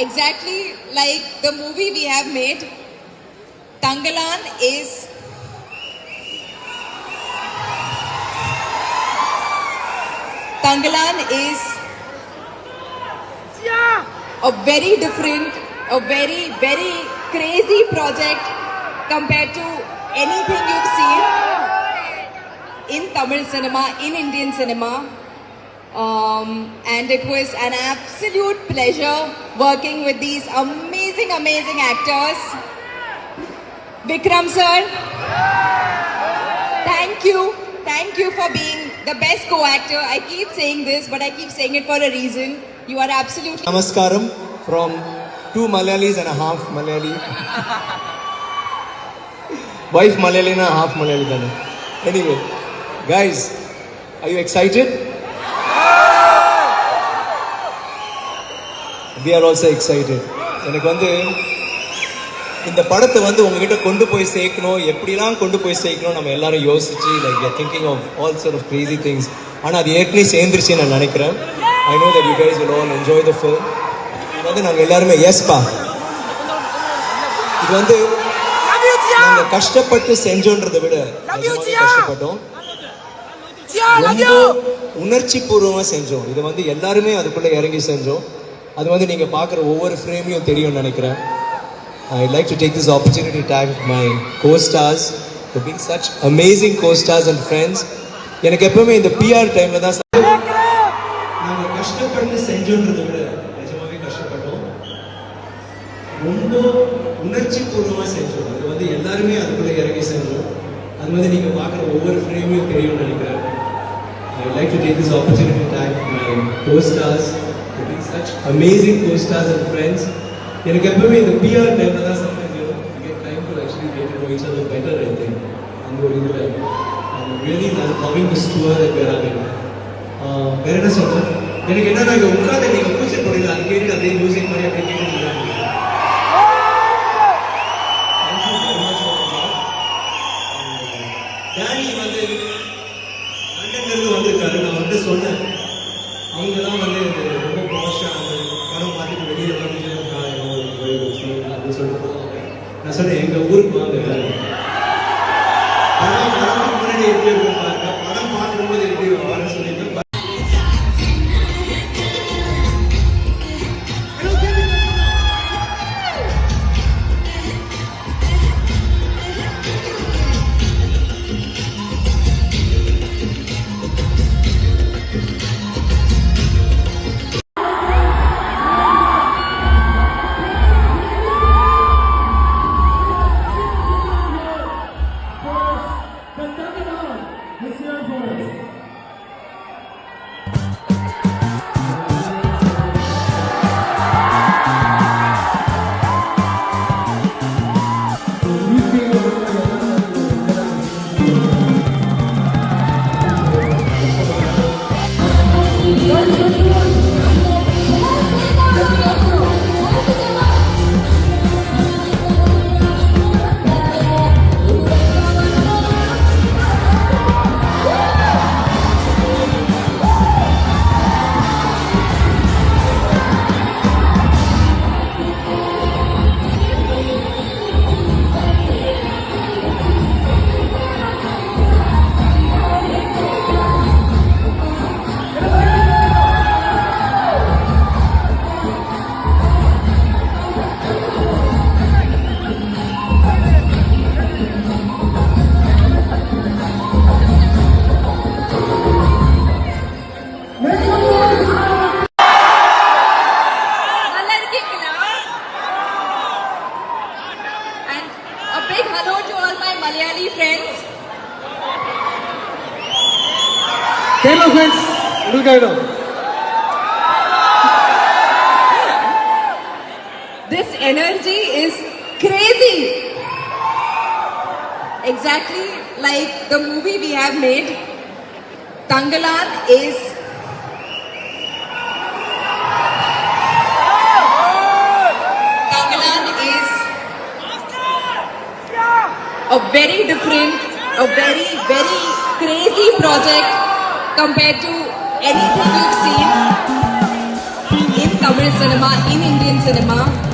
Exactly like the movie we have made. Tangalan is a very different, a very crazy project compared to anything you've seen in Tamil cinema, in Indian cinema. And it was an absolute pleasure working with these amazing actors. Vikram sir, thank you for being the best co-actor. I keep saying this, but I keep saying it for a reason. You are absolutely... Namaskaram from 2 Malayalis and a half Malayali. Wife Malayali and a half Malayali. Anyway, guys, are you excited? We are also excited. எனக்கு வந்து இந்த படத்தை வந்து உங்ககிட்ட கொண்டு போய் சேர்க்கணும், எப்படிலாம் கொண்டு போய் சேர்க்கணும் நம்ம எல்லாரும் யோசிச்சு like thinking of all sort of crazy things. ஆனால் அது ஏற்கனவே சேர்ந்துருச்சு நான் நினைக்கிறேன். I know that you guys will all enjoy the film. இது வந்து நாங்கள் எல்லாருமே எஸ்பா, இது வந்து நாங்கள் கஷ்டப்பட்டு செஞ்சோன்றதை விட கஷ்டப்பட்டோம், ரொம்ப உணர்ச்சி பூர்வமாக செஞ்சோம். இதை வந்து எல்லாருமே அதுக்குள்ளே இறங்கி செஞ்சோம். அது வந்து நீங்கள் பார்க்குற ஒவ்வொரு ஃப்ரேமையும் தெரியும்னு நினைக்கிறேன். I'd like to take this opportunity to thank my co-stars for being such amazing co-stars and friends. எனக்கு எப்பவுமே இந்த PR டைமில் தான் நாங்கள் கஷ்டப்பட்டு செஞ்சோன்றதை விட நிஜமாவே கஷ்டப்பட்டோம். ரொம்ப உணர்ச்சி பூர்வமா செஞ்சோம். அது வந்து எல்லாருமே அதுக்குள்ள இறங்கி செஞ்சோம். அது வந்து நீங்க பார்க்குற ஒவ்வொரு ஃப்ரேமையும் தெரியும்னு நினைக்கிறேன். I would like to take this opportunity to thank my co-stars for being such amazing co-stars and friends. எனக்கு எப்பவுமே இந்த PR டைம்ல தான் sometimes you get time to actually get to know each other better, I think. அந்த ஒரு இதுல I'm really loving this tour that we are having. வேற என்ன சொல்றேன், எனக்கு என்னன்னா இங்க உட்கார்ந்து நீங்க பூஜை போடுங்க, அது கேட்டு அப்படியே மியூசிக் மாதிரி அப்படியே கேட்டு டேனி வந்து லண்டன்ல இருந்து வந்திருக்காரு. நான் வந்து சொன்னேன், அவங்கெல்லாம் வந்து ரொம்ப பாஷா அந்த படம் பார்த்துட்டு வெளியே வந்து அப்படின்னு சொல்லிட்டு நான் சொன்னேன், எங்க ஊருக்கு வாங்க. படம் முன்னாடி எப்படி இருக்கும் பாருங்க, படம் பார்க்கும்போது எப்படி வரேன்னு சொல்லிட்டு Malayali friends. Kerala friends, உங்களுக்காக This energy is crazy. Exactly like the movie we have made. Tangalan is a very different, a very, very crazy project compared to anything you've seen in Tamil cinema, in Indian cinema.